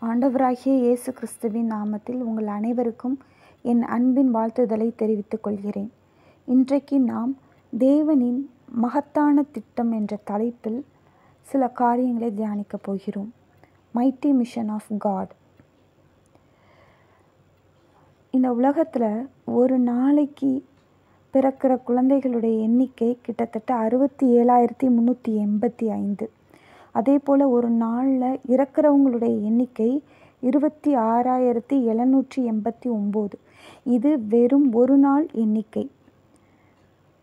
ஆண்டவராகிய இயேசு கிறிஸ்துவின் நாமத்தில் உங்கள் அனைவருக்கும் என் அன்பின் வாழ்த்துதலை தெரிவித்துக் கொள்கிறேன். இன்றைக்கு நாம் தேவனின் மகத்தான திட்டம் என்ற தலைப்பில் சில காரியங்களை தியானிக்கப் போகிறோம். Mighty mission of God. இந்த உலகத்தில் ஒரு நாளைக்கு பிறக்கிற குழந்தைகளுடைய எண்ணிக்கை கிட்டத்தட்ட 67,385. அதே போல் ஒரு நாளில் இறக்கிறவங்களுடைய எண்ணிக்கை 26,789. இது வெறும் ஒரு நாள் எண்ணிக்கை.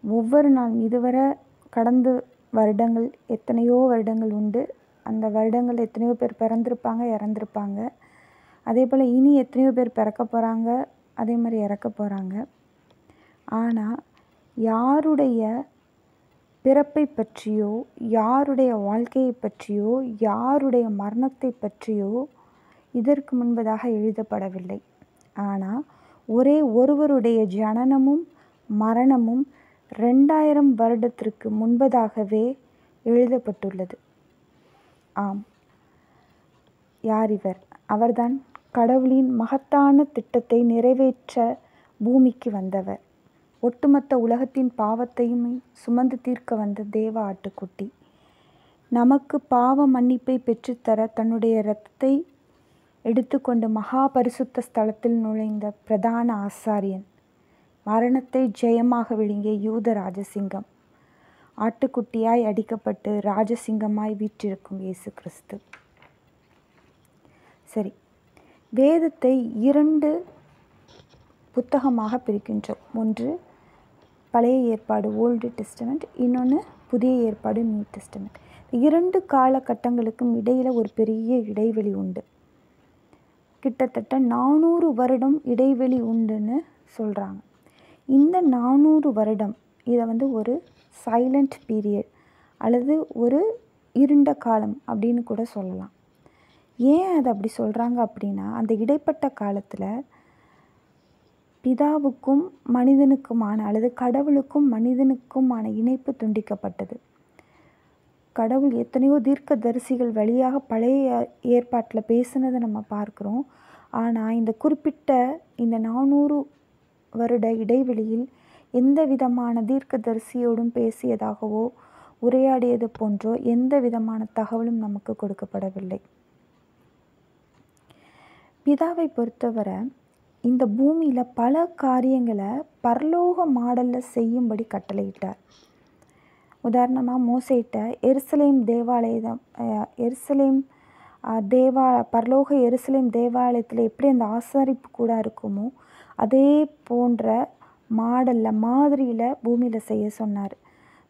ஒவ்வொரு நாள் இதுவரை கடந்த வருடங்கள் எத்தனையோ வருடங்கள் உண்டு. அந்த வருடங்கள் எத்தனையோ பேர் பிறந்திருப்பாங்க, இறந்துருப்பாங்க. அதே போல் இனி எத்தனையோ பேர் பிறக்க போகிறாங்க, அதே மாதிரி இறக்க போகிறாங்க. ஆனால் யாருடைய பிறப்பை பற்றியோ, யாருடைய வாழ்க்கையை பற்றியோ, யாருடைய மரணத்தை பற்றியோ இதற்கு முன்பதாக எழுதப்படவில்லை. ஆனால் ஒரே ஒருவருடைய ஜனனமும் மரணமும் 2000 வருடத்திற்கு முன்பதாகவே எழுதப்பட்டுள்ளது. ஆம், யார் இவர்? அவர்தான் கடவுளின் மகத்தான திட்டத்தை நிறைவேற்ற பூமிக்கு வந்தவர். ஒட்டுமொத்த உலகத்தின் பாவத்தையும் சுமந்து தீர்க்க வந்த தேவ ஆட்டுக்குட்டி. நமக்கு பாவ மன்னிப்பை பெற்றுத்தர தன்னுடைய இரத்தத்தை எடுத்துக்கொண்டு மகா பரிசுத்த ஸ்தலத்தில் நுழைந்த பிரதான ஆசாரியன், மரணத்தை ஜெயமாக விழுங்கிய யூத ராஜசிங்கம், ஆட்டுக்குட்டியாய் அடிக்கப்பட்டு ராஜசிங்கமாய் வீற்றிருக்கும் இயேசு கிறிஸ்து. சரி, வேதத்தை 2 புத்தகமாக பிரிக்கின்றோம். ஒன்று பழைய ஏற்பாடு ஓல்டு டெஸ்டமெண்ட், இன்னொன்று புதிய ஏற்பாடு நியூ டெஸ்டமெண்ட். 2 காலகட்டங்களுக்கும் இடையில் ஒரு பெரிய இடைவெளி உண்டு. கிட்டத்தட்ட 400 வருடம் இடைவெளி உண்டுன்னு சொல்கிறாங்க. இந்த 400 வருடம் இதை ஒரு சைலண்ட் பீரியட் அல்லது ஒரு இருண்ட காலம் அப்படின்னு கூட சொல்லலாம். ஏன் அதை அப்படி சொல்கிறாங்க அப்படின்னா, அந்த இடைப்பட்ட காலத்தில் பிதாவுக்கும் மனிதனுக்குமான அல்லது கடவுளுக்கும் மனிதனுக்குமான இணைப்பு துண்டிக்கப்பட்டது. கடவுள் எத்தனையோ தீர்க்க தரிசிகள் வழியாக பழைய ஏற்பாட்டில் பேசுனதை நம்ம பார்க்குறோம். ஆனால் இந்த குறிப்பிட்ட இந்த 400 வருட இடைவெளியில் எந்த விதமான தீர்க்க தரிசியோடும் பேசியதாகவோ உரையாடியது போன்றோ எந்த விதமான தகவலும் நமக்கு கொடுக்கப்படவில்லை. பிதாவை பொறுத்தவரை இந்த பூமியில் பல காரியங்களை பரலோக மாடலில் செய்யும்படி கட்டளையிட்டார். உதாரணமாக மோசேட்ட பரலோக எருசலேம் தேவாலயத்தில் எப்படி அந்த ஆசாரிப்பு கூட இருக்குமோ அதே போன்ற மாடலில் மாதிரியில் பூமியில் செய்ய சொன்னார்.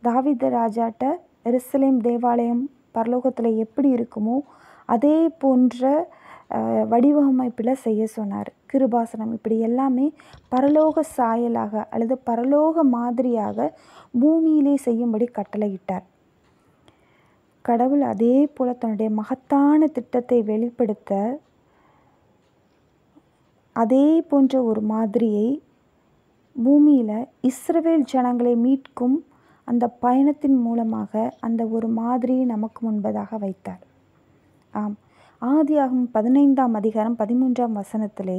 தாவீது ராஜாட்ட எருசலேம் தேவாலயம் பரலோகத்தில் எப்படி இருக்குமோ அதே போன்ற வடிவமைப்பில் செய்ய சொன்னார். கிருபாசனம் இப்படி எல்லாமே பரலோக சாயலாக அல்லது பரலோக மாதிரியாக பூமியிலே செய்யும்படி கட்டளையிட்டார். கடவுள் அதே போல் தன்னுடைய மகத்தான திட்டத்தை வெளிப்படுத்த அதே போன்ற ஒரு மாதிரியை பூமியில் இஸ்ரவேல் ஜனங்களை மீட்கும் அந்த பயணத்தின் மூலமாக அந்த ஒரு மாதிரியை நமக்கு முன்பதாக வைத்தார். ஆம், ஆதியாகமம் 15ஆம் அதிகாரம் 13ஆம் வசனத்திலே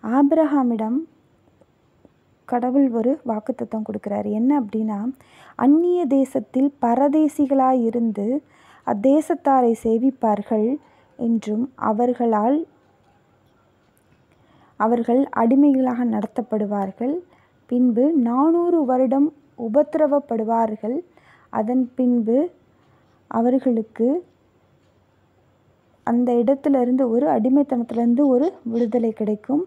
ஆபிரகாமிடம் கடவுள் ஒரு வாக்குத்தத்தம் கொடுக்குறாரு. என்ன அப்படின்னா, அந்நிய தேசத்தில் பரதேசிகளாயிருந்து அத்தேசத்தாரை சேவிப்பார்கள் என்றும் அவர்கள் அடிமைகளாக நடத்தப்படுவார்கள். பின்பு 400 வருடம் உபத்திரவப்படுவார்கள். அதன் பின்பு அவர்களுக்கு அந்த இடத்துலேருந்து ஒரு அடிமைத்தனத்திலேருந்து ஒரு விடுதலை கிடைக்கும்.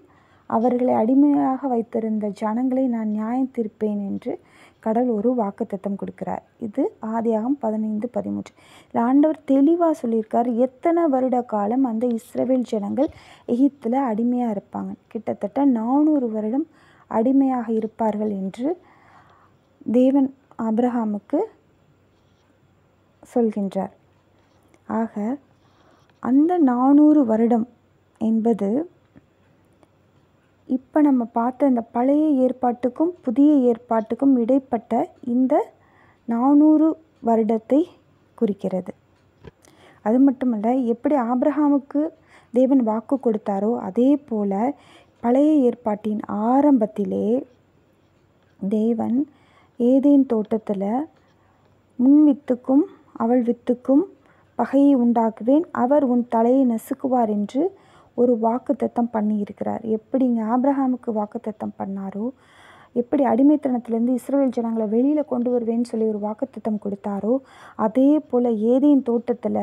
அவர்களை அடிமையாக வைத்திருந்த ஜனங்களை நான் நியாயம் தீர்ப்பேன் என்று கடவுள் ஒரு வாக்குத்தத்தம் கொடுக்கிறார். இது ஆதியாகமம் 15:13. இதில் ஆண்டவர் தெளிவாக சொல்லியிருக்கார், எத்தனை வருட காலம் அந்த இஸ்ரவேல் ஜனங்கள் எகிப்தில் அடிமையாக இருப்பாங்க. கிட்டத்தட்ட 400 வருடம் அடிமையாக இருப்பார்கள் என்று தேவன் ஆபிரகாமுக்கு சொல்கின்றார். ஆக அந்த 400 வருடம் என்பது இப்போ நம்ம பார்த்த இந்த பழைய ஏற்பாட்டுக்கும் புதிய ஏற்பாட்டுக்கும் இடைப்பட்ட இந்த 400 வருடத்தை குறிக்கிறது. அது மட்டுமல்ல, எப்படி ஆபிரகாமுக்கு தேவன் வாக்கு கொடுத்தாரோ அதே போல் பழைய ஏற்பாட்டின் ஆரம்பத்திலே தேவன் ஏதேன் தோட்டத்தில் முன் வித்துக்கும் அவள் வித்துக்கும் பகையை உண்டாக்குவேன், அவர் உன் தலையை நசுக்குவார் என்று ஒரு வாக்குத்தத்தம் பண்ணியிருக்கிறார். எப்படிங்க ஆபிரகாமுக்கு வாக்குத்தத்தம் பண்ணாரோ, எப்படி அடிமைத்தனத்திலேருந்து இஸ்ரவேல் ஜனங்களை வெளியில் கொண்டு வருவேன்னு சொல்லி ஒரு வாக்குத்தத்தம் கொடுத்தாரோ, அதே போல் ஏதேன் தோட்டத்தில்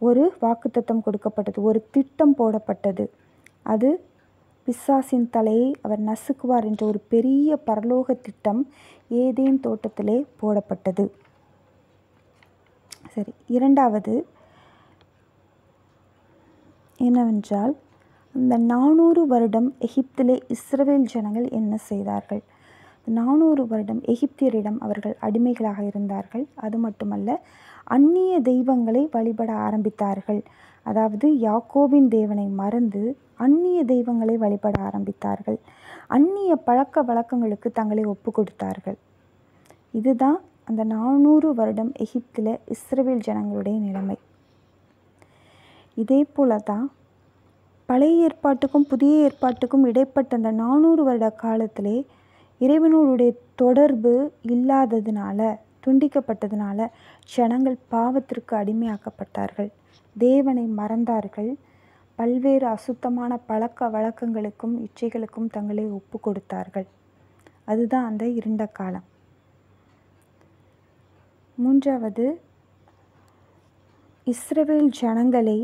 ஒரு வாக்குத்தத்தம் கொடுக்கப்பட்டது, ஒரு திட்டம் போடப்பட்டது. அது பிசாசின் தலையை அவர் நசுக்குவார் என்ற ஒரு பெரிய பரலோக திட்டம் ஏதேன் தோட்டத்திலே போடப்பட்டது. சரி, இரண்டாவது என்னவென்றால், அந்த 400 வருடம் எகிப்திலே இஸ்ரவேல் ஜனங்கள் என்ன செய்தார்கள்? 400 வருடம் எகிப்தியரிடம் அவர்கள் அடிமைகளாக இருந்தார்கள். அது மட்டுமல்ல, அந்நிய தெய்வங்களை வழிபட ஆரம்பித்தார்கள். அதாவது யாக்கோபின் தேவனை மறந்து அந்நிய தெய்வங்களை வழிபட ஆரம்பித்தார்கள். அந்நிய பழக்க வழக்கங்களுக்கு தங்களை ஒப்பு கொடுத்தார்கள். இதுதான் அந்த 400 வருடம் எகிப்தில் இஸ்ரவேல் ஜனங்களுடைய நிலைமை. இதே போல தான் பழைய ஏற்பாட்டுக்கும் புதிய ஏற்பாட்டுக்கும் இடைப்பட்ட அந்த 400 வருட காலத்திலே இறைவனுடைய தொடர்பு இல்லாததுனால, துண்டிக்கப்பட்டதுனால ஜனங்கள் பாவத்திற்கு அடிமையாக்கப்பட்டார்கள், தேவனை மறந்தார்கள், பல்வேறு அசுத்தமான பழக்க வழக்கங்களுக்கும் இச்சைகளுக்கும் தங்களை ஒப்பு கொடுத்தார்கள். அதுதான் அந்த இருண்ட காலம். மூன்றாவது, இஸ்ரவேல் ஜனங்களை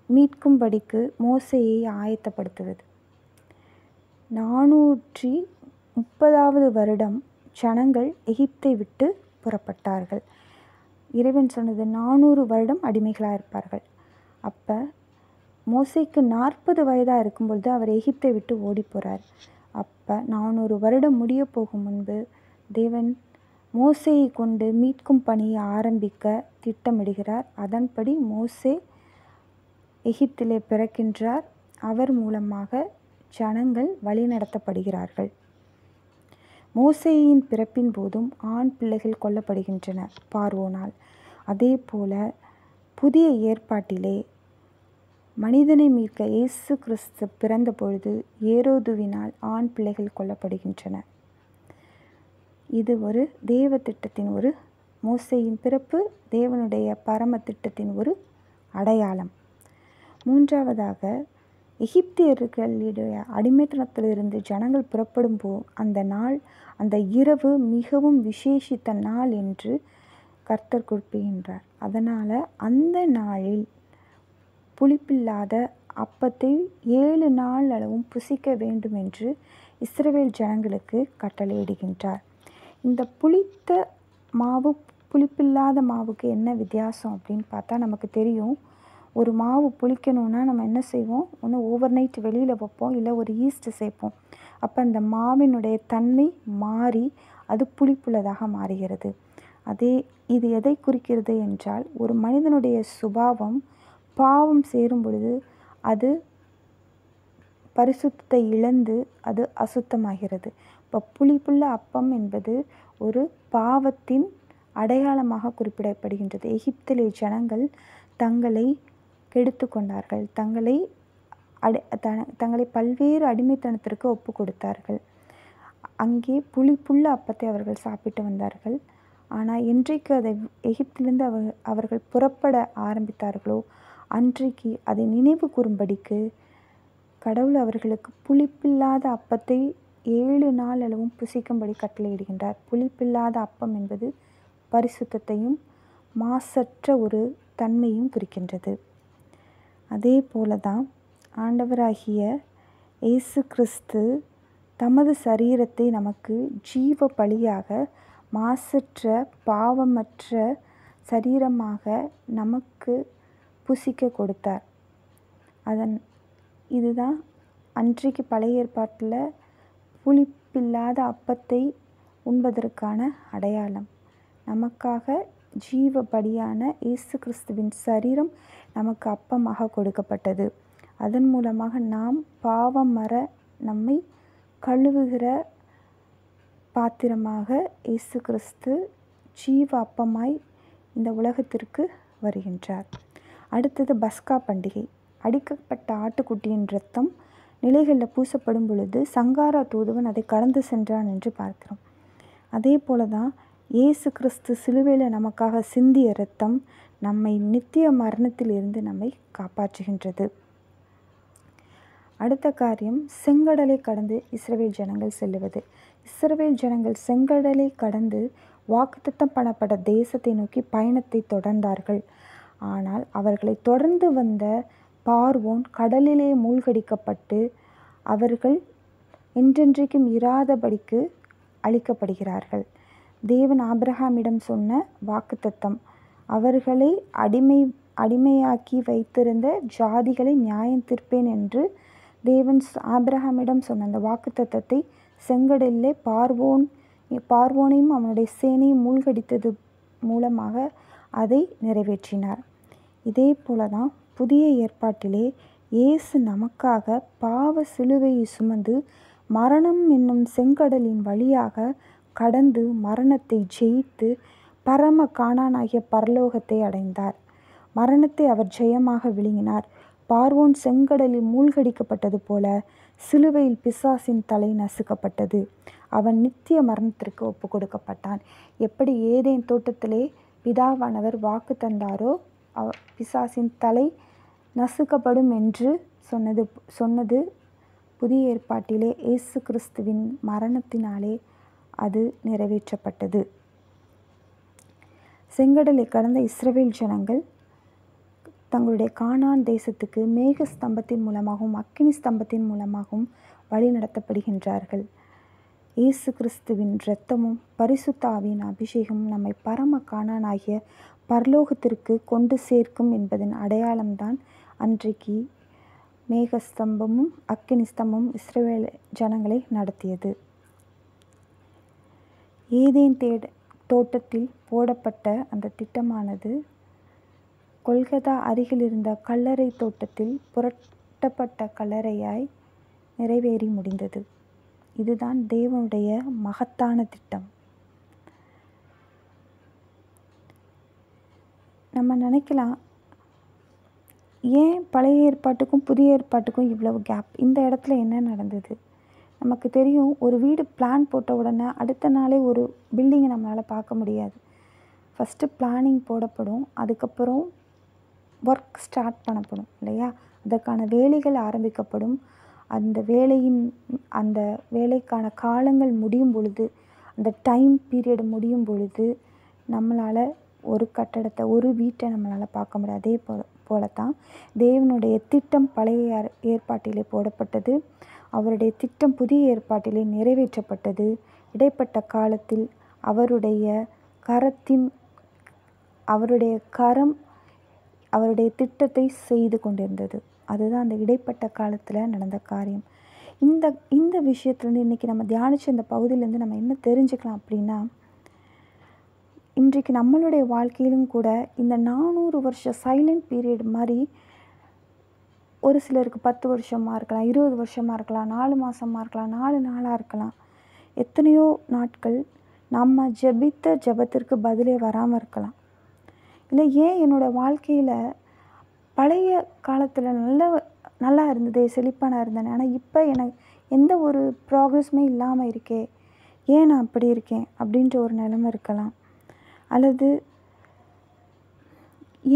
மீட்கும்படிக்கு மோசேயை ஆயத்தப்படுத்துவது. 430வது வருடம் ஜனங்கள் எகிப்தை விட்டு புறப்பட்டார்கள். இறைவன் சொன்னது 400 வருடம் அடிமைகளாக இருப்பார்கள். அப்போ மோசேக்கு 40 வயதாக இருக்கும்பொழுது அவர் எகிப்தை விட்டு ஓடி போகிறார். அப்போ 400 வருடம் முடிய போகும் முன்பு தேவன் மோசேயை கொண்டு மீட்கும் பணியை ஆரம்பிக்க திட்டமிடுகிறார். அதன்படி மோசே எகிப்திலே பிறக்கின்றார். அவர் மூலமாக ஜனங்கள் வழிநடத்தப்படுகிறார்கள். மோசேயின் பிறப்பின் போதும் ஆண் பிள்ளைகள் கொல்லப்படுகின்றனர் பார்வோனால். அதே போல புதிய ஏற்பாட்டிலே மனிதனை மீட்க இயேசு கிறிஸ்து பிறந்த பொழுது ஏரோதுவினால் ஆண் பிள்ளைகள் கொல்லப்படுகின்றனர். இது ஒரு தேவ திட்டத்தின் ஒரு மோசேயின் பிறப்பு தேவனுடைய பரம திட்டத்தின் ஒரு அடையாளம். மூன்றாவதாக, எகிப்தியர்களுடைய அடிமைத்தனத்திலிருந்து ஜனங்கள் புறப்படும் அந்த நாள், அந்த இரவு மிகவும் விசேஷித்த நாள் என்று கர்த்தர் குறிப்பிடுகின்றார். அதனால் அந்த நாளில் புளிப்பில்லாத அப்பத்தை 7 நாள் அளவும் புசிக்க வேண்டும் என்று இஸ்ரவேல் ஜனங்களுக்கு கட்டளையிடுகின்றார். இந்த புளித்த மாவு புளிப்பில்லாத மாவுக்கு என்ன வித்தியாசம் அப்படின்னு பார்த்தா நமக்கு தெரியும். ஒரு மாவு புளிக்கணும்னா நம்ம என்ன செய்வோம்? ஒன்று ஓவர் நைட் வெளியில் வைப்போம், இல்லை ஒரு ஈஸ்ட் சேர்ப்போம். அப்போ அந்த மாவினுடைய தன்மை மாறி அது புளிப்புள்ளதாக மாறுகிறது. இது எதை குறிக்கிறது என்றால், ஒரு மனிதனுடைய சுபாவம் பாவம் சேரும் பொழுது அது பரிசுத்தத்தை இழந்து அது அசுத்தமாகிறது. இப்போ புளிப்புள்ள அப்பம் என்பது ஒரு பாவத்தின் அடையாளமாக குறிப்பிடப்படுகின்றது. எகிப்திலே ஜனங்கள் தங்களை கெடுத்து கொண்டார்கள், தங்களை பல்வேறு அடிமைத்தனத்திற்கு ஒப்பு கொடுத்தார்கள். அங்கே புளிப்புள்ள அப்பத்தை அவர்கள் சாப்பிட்டு வந்தார்கள். ஆனால் என்றைக்கு அதை எகிப்திலிருந்து அவர்கள் புறப்பட ஆரம்பித்தார்களோ அன்றைக்கு அதை நினைவு கூறும்படிக்கு கடவுள் அவர்களுக்கு புளிப்பில்லாத அப்பத்தை 7 நாள் அளவும் புசிக்கும்படி கட்டளையிடுகின்றார். புளிப்பில்லாத அப்பம் என்பது பரிசுத்தத்தையும் மாசற்ற ஒரு தன்மையும் குறிக்கின்றது. அதே போல தான் ஆண்டவராகிய இயேசு கிறிஸ்து தமது சரீரத்தை நமக்கு ஜீவ பலியாக மாசற்ற பாவமற்ற சரீரமாக நமக்கு புசிக்க கொடுத்தார். இதுதான் அன்றைக்கு பழைய ஏற்பாட்டில் புளிப்பில்லாத அப்பத்தை உண்பதற்கான அடையாளம். நமக்காக ஜீவ பலியான இயேசு கிறிஸ்துவின் சரீரம் நமக்கு அப்பமாக கொடுக்கப்பட்டது. அதன் மூலமாக நாம் பாவம் மற நம்மை கழுவுகிற பாத்திரமாக இயேசு கிறிஸ்து ஜீவ அப்பமாய் இந்த உலகத்திற்கு வருகின்றார். அடுத்தது பஸ்கா பண்டிகை. அடிக்கப்பட்ட ஆட்டுக்குட்டியின் இரத்தம் நிலைகளில் பூசப்படும் பொழுது சங்காரா தூதுவன் அதை கடந்து சென்றான் என்று பார்க்கிறோம். அதே போல தான் இயேசு கிறிஸ்து சிலுவையில் நமக்காக சிந்திய இரத்தம் நம்மை நித்திய மரணத்தில் இருந்து நம்மை காப்பாற்றுகின்றது. அடுத்த காரியம், செங்கடலை கடந்து இஸ்ரவேல் ஜனங்கள் செல்லுவது. இஸ்ரவேல் ஜனங்கள் செங்கடலை கடந்து வாக்குத்தத்தம் பண்ணப்பட்ட தேசத்தை நோக்கி பயணத்தை தொடர்ந்தார்கள். ஆனால் அவர்களை தொடர்ந்து வந்த பார்வோன் கடலிலே மூழ்கடிக்கப்பட்டு அவர்கள் என்றென்றைக்கும் இராதபடிக்கு அழிக்கப்படுகிறார்கள். தேவன் ஆபிரகாமிடம் சொன்ன வாக்குத்தத்தம், அவர்களை அடிமையாக்கி வைத்திருந்த ஜாதிகளை நியாயம் தீர்ப்பேன் என்று தேவன் ஆபிரகாமிடம் சொன்ன அந்த வாக்குத்தத்தத்தை செங்கடலிலே பார்வோனையும் அவனுடைய சேனையும் மூழ்கடித்தது மூலமாக அதை நிறைவேற்றினார். இதே போல தான் புதிய ஏற்பாட்டிலே இயேசு நமக்காக பாவ சிலுவையை சுமந்து மரணம் என்னும் செங்கடலின் வழியாக கடந்து மரணத்தை ஜெயித்து பரம காணானாகிய பரலோகத்தை அடைந்தார். மரணத்தை அவர் ஜெயமாக விழுங்கினார். பார்வோன் செங்கடலில் மூழ்கடிக்கப்பட்டது போல சிலுவையில் பிசாசின் தலை நசுக்கப்பட்டது. அவன் நித்திய மரணத்திற்கு ஒப்பு கொடுக்கப்பட்டான். எப்படி ஏதேன் தோட்டத்திலே பிதாவானவர் வாக்கு தந்தாரோ பிசாசின் தலை நசுக்கப்படும் என்று சொன்னது புதிய ஏற்பாட்டிலே இயேசு கிறிஸ்துவின் மரணத்தினாலே அது நிறைவேற்றப்பட்டது. செங்கடலை கடந்த இஸ்ரவேல் ஜனங்கள் தங்களுடைய கானான் தேசத்துக்கு மேக ஸ்தம்பத்தின் மூலமாகவும் அக்கினி ஸ்தம்பத்தின் மூலமாகவும் வழி நடத்தப்படுகின்றார்கள். இயேசு கிறிஸ்துவின் இரத்தமும் பரிசுத்த ஆவியின் அபிஷேகமும் நம்மை பரம கானானாகிய பரலோகத்திற்கு கொண்டு சேர்க்கும் என்பதன் அடையாளம்தான் அன்றைக்கு மேகஸ்தம்பமும் அக்கினி ஸ்தம்பமும் இஸ்ரவேல் ஜனங்களை நடத்தியது. ஏதேன் தோட்டத்தில் போடப்பட்ட அந்த திட்டமானது கொல்கத்தா அருகில் இருந்த கல்லறை தோட்டத்தில் புரட்டப்பட்ட கல்லறையாய் நிறைவேறி முடிந்தது. இதுதான் தேவனுடைய மகத்தான திட்டம். நம்ம நினைக்கலாம், ஏன் பழைய ஏற்பாட்டுக்கும் புதிய ஏற்பாட்டுக்கும் இவ்வளவு கேப்? இந்த இடத்துல என்ன நடந்தது? நமக்கு தெரியும், ஒரு வீடு பிளான் போட்ட உடனே அடுத்த நாளே ஒரு பில்டிங்கை நம்மளால் பார்க்க முடியாது. ஃபஸ்ட்டு பிளானிங் போடப்படும், அதுக்கப்புறம் ஒர்க் ஸ்டார்ட் பண்ணப்படும் இல்லையா? அதற்கான வேலைகள் ஆரம்பிக்கப்படும். அந்த வேலைக்கான காலங்கள் முடியும் பொழுது, அந்த டைம் பீரியட் முடியும் பொழுது நம்மளால் ஒரு கட்டடத்தை ஒரு வீட்டை நம்மளால் பார்க்க முடியாது. அதே போலத்தான் தேவனுடைய திட்டம் பழைய ஏற்பாட்டிலே போடப்பட்டது, அவருடைய திட்டம் புதிய ஏற்பாட்டிலே நிறைவேற்றப்பட்டது. இடைப்பட்ட காலத்தில் அவருடைய கரம் அவருடைய திட்டத்தை செய்து கொண்டிருந்தது. அதுதான் அந்த இடைப்பட்ட காலத்தில் நடந்த காரியம். இந்த விஷயத்துலேருந்து இன்றைக்கி நம்ம தியானித்த இந்த பகுதியிலேருந்து நம்ம என்ன தெரிஞ்சுக்கலாம் அப்படின்னா, இன்றைக்கு நம்மளுடைய வாழ்க்கையிலும் கூட இந்த 400 வருஷம் சைலண்ட் பீரியட் மாதிரி ஒரு சிலருக்கு 10 வருஷமாக இருக்கலாம், 20 வருஷமாக இருக்கலாம், 4 மாதமாக இருக்கலாம், 4 நாளாக இருக்கலாம். எத்தனையோ நாட்கள் நம்ம ஜெபித்த ஜெபத்திற்கு பதிலே வராமல் இருக்கலாம். இல்லை, ஏன் என்னோடய வாழ்க்கையில் பழைய காலத்தில் நல்லா இருந்ததே, செழிப்பாக இருந்தேன், ஆனால் இப்போ எனக்கு எந்த ஒரு ப்ராக்ரெஸுமே இல்லாமல் இருக்கே, ஏன் நான் அப்படி இருக்கேன் அப்படின்ற ஒரு நிலைமை இருக்கலாம். அல்லது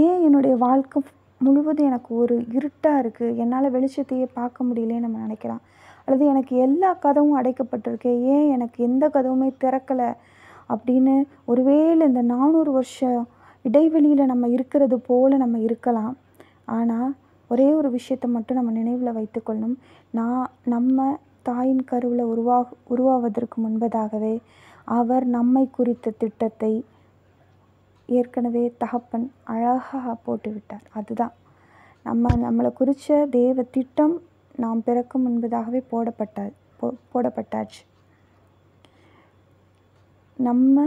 ஏன் என்னுடைய வாழ்க்கை முழுவதும் எனக்கு ஒரு இருட்டாக இருக்குது, என்னால் வெளிச்சத்தையே பார்க்க முடியலேன்னு நம்ம நினைக்கலாம். அல்லது எனக்கு எல்லா கதவும் அடைக்கப்பட்டிருக்கே, ஏன் எனக்கு எந்த கதவுமே திறக்கலை அப்படின்னு ஒருவேளை இந்த 400 வருஷம் இடைவெளியில் நம்ம இருக்கிறது போல் நம்ம இருக்கலாம். ஆனால் ஒரே ஒரு விஷயத்தை மட்டும் நம்ம நினைவில் வைத்துக்கொள்ளணும். நம்ம தாயின் கருவில் உருவாவதற்கு முன்பதாகவே அவர் நம்மை குறித்த திட்டத்தை ஏற்கனவே தகப்பன் அழகாக போட்டுவிட்டார். அதுதான் நம்மளை குறித்த தேவ திட்டம் நாம் பிறக்கும் முன்பதாகவே போடப்பட்டாச்சு. நம்ம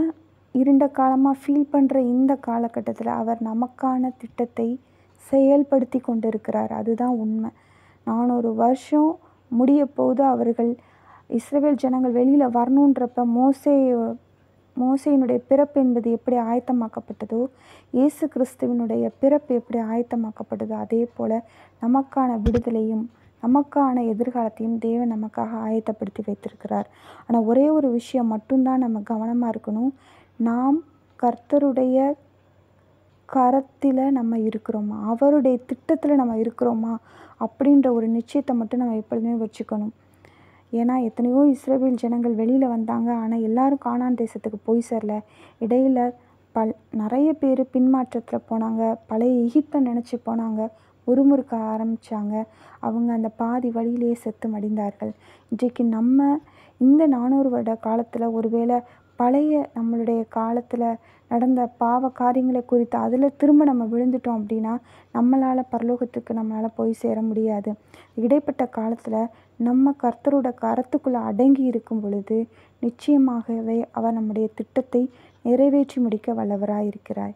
இருண்ட காலமாக ஃபீல் பண்ணுற இந்த காலகட்டத்தில் அவர் நமக்கான திட்டத்தை செயல்படுத்தி கொண்டிருக்கிறார். அதுதான் உண்மை. 400 வருஷம் முடிய போது அவர்கள் இஸ்ரவேல் ஜனங்கள் வெளியில் வரணுன்றப்ப மோசையினுடைய பிறப்பு என்பது எப்படி ஆயத்தமாக்கப்பட்டதோ, இயேசு கிறிஸ்துவினுடைய பிறப்பு எப்படி ஆயத்தமாக்கப்பட்டதோ, அதே போல் நமக்கான விடுதலையும் நமக்கான எதிர்காலத்தையும் தேவன் நமக்காக ஆயத்தப்படுத்தி வைத்திருக்கிறார். ஆனால் ஒரே ஒரு விஷயம் மட்டும்தான் நம்ம கவனமாக இருக்கணும். நாம் கர்த்தருடைய கரத்தில் நம்ம இருக்கிறோமா, அவருடைய திட்டத்தில் நம்ம இருக்கிறோமா அப்படின்ற ஒரு நிச்சயத்தை மட்டும் நம்ம எப்பொழுதுமே வச்சுக்கணும். ஏன்னா எத்தனையோ இஸ்ரவேல் ஜனங்கள் வெளியில் வந்தாங்க, ஆனால் எல்லாரும் கானான் தேசத்துக்கு போய் சேரல. இடையில் நிறைய பேர் பின்மாற்றத்தில் போனாங்க, பழைய எகிப்தை நினச்சி போனாங்க, முறுமுறுக்க ஆரம்பித்தாங்க. அவங்க அந்த பாதி வழியிலேயே செத்து மடிந்தார்கள். இன்றைக்கு நம்ம இந்த 400 வருட காலத்தில் ஒருவேளை பழைய நம்மளுடைய காலத்தில் நடந்த பாவ காரியங்களை குறித்து அதில் திரும்ப நம்ம விழுந்துட்டோம் அப்படின்னா நம்மளால் பரலோகத்துக்கு நம்மளால் போய் சேர முடியாது. இடைப்பட்ட காலத்தில் நம்ம கர்த்தரோட கரத்துக்குள்ளே அடங்கி இருக்கும் பொழுது நிச்சயமாகவே அவர் நம்முடைய திட்டத்தை நிறைவேற்றி முடிக்க வல்லவராக இருக்கிறார்.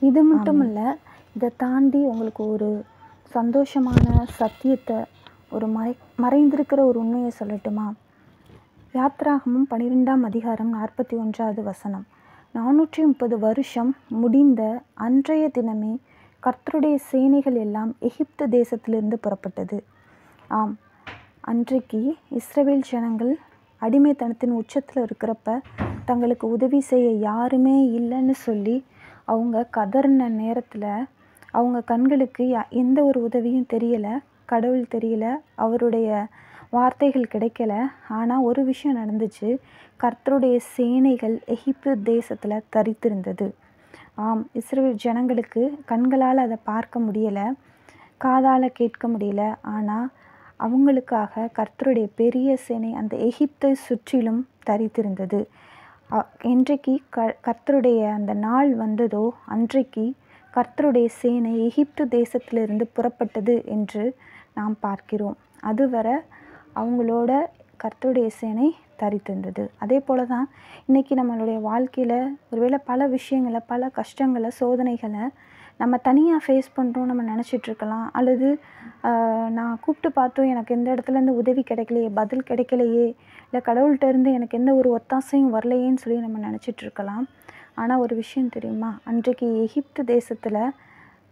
இது மட்டும் இல்லை, இதை தாண்டி உங்களுக்கு ஒரு சந்தோஷமான சத்தியத்தை, ஒரு மறைந்திருக்கிற ஒரு உண்மையை சொல்லட்டுமா? யாத்ராகமம் 12ஆம் அதிகாரம் 41வது வசனம். 430 வருஷம் முடிந்த அன்றைய தினமே கர்த்தருடைய சேனைகள் எல்லாம் எகிப்து தேசத்திலிருந்து புறப்பட்டது. ஆம், அன்றைக்கு இஸ்ரவேல் ஜனங்கள் அடிமைத்தனத்தின் உச்சத்தில் இருக்கிறப்ப தங்களுக்கு உதவி செய்ய யாருமே இல்லைன்னு சொல்லி அவங்க கதறின நேரத்தில் அவங்க கண்களுக்கு எந்த ஒரு உதவியும் தெரியலை, கடவுள் தெரியல, அவருடைய வார்த்தைகள் கிடைக்கல. ஆனால் ஒரு விஷயம் நடந்துச்சு. கர்த்தருடைய சேனைகள் எகிப்து தேசத்தில் தரித்திருந்தது. ஆம், இஸ்ரவேல் ஜனங்களுக்கு கண்களால் அதை பார்க்க முடியலை, காதால் கேட்க முடியல. ஆனால் அவங்களுக்காக கர்த்தருடைய பெரிய சேனை அந்த எகிப்தை சுற்றிலும் தரித்திருந்தது. என்றைக்கு கர்த்தருடைய அந்த நாள் வந்ததோ அன்றைக்கு கர்த்தருடைய சேனை எகிப்து தேசத்திலிருந்து புறப்பட்டது என்று நாம் பார்க்கிறோம். அதுவரை அவங்களோட கர்த்தருடைய சேனை தரித்திருந்தது. அதே போல் தான் இன்றைக்கி நம்மளுடைய வாழ்க்கையில் ஒருவேளை பல விஷயங்களை, பல கஷ்டங்களை, சோதனைகளை நம்ம தனியாக ஃபேஸ் பண்ணுறோம் நம்ம நினச்சிட்ருக்கலாம். அல்லது நான் கூப்பிட்டு பார்த்தோம், எனக்கு எந்த இடத்துலேருந்து உதவி கிடைக்கலையே, பதில் கிடைக்கலையே, இல்லை கடவுள்கிட்ட இருந்து எனக்கு எந்த ஒரு ஒத்தாசையும் வரலையேன்னு சொல்லி நம்ம நினச்சிட்ருக்கலாம். ஆனால் ஒரு விஷயம் தெரியுமா? அன்றைக்கு எகிப்து தேசத்தில்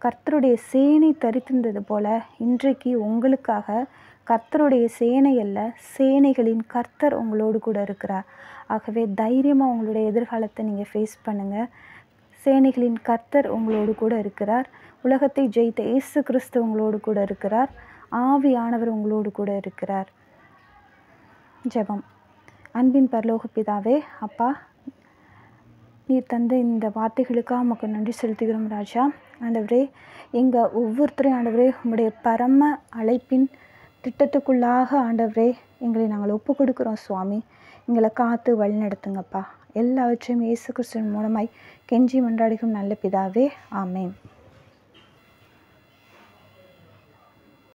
கர்த்தருடைய சேனை தரித்திருந்தது போல் இன்றைக்கு உங்களுக்காக கர்த்தருடைய சேனை அல்ல, சேனைகளின் கர்த்தர் உங்களோடு கூட இருக்கிறார். ஆகவே தைரியமாக உங்களுடைய எதிர்காலத்தை நீங்கள் ஃபேஸ் பண்ணுங்கள். சேனைகளின் கர்த்தர் உங்களோடு கூட இருக்கிறார். உலகத்தை ஜெயித்த இயேசு கிறிஸ்து உங்களோடு கூட இருக்கிறார். ஆவியானவர் உங்களோடு கூட இருக்கிறார். ஜெபம். அன்பின் பரலோக பிதாவே, அப்பா, நீர் தந்த இந்த வார்த்தைகளுக்காக உமக்கு நன்றி செலுத்துகிறோம் ராஜா. ஆண்டவரே, எங்கள் ஒவ்வொருத்தரையும் ஆண்டவரே உம்முடைய பரம அழைப்பின் திட்டத்துக்குள்ளாக ஆண்டவரே எங்களை நாங்கள் ஒப்பு கொடுக்குறோம் சுவாமி. எங்களை காத்து வழி நடத்துங்கப்பா. எல்லாவற்றையும் இயேசு கிறிஸ்துவின் மூலமாய் கெஞ்சி மன்றாடுகிறோம் நல்ல பிதாவே. ஆமேன்.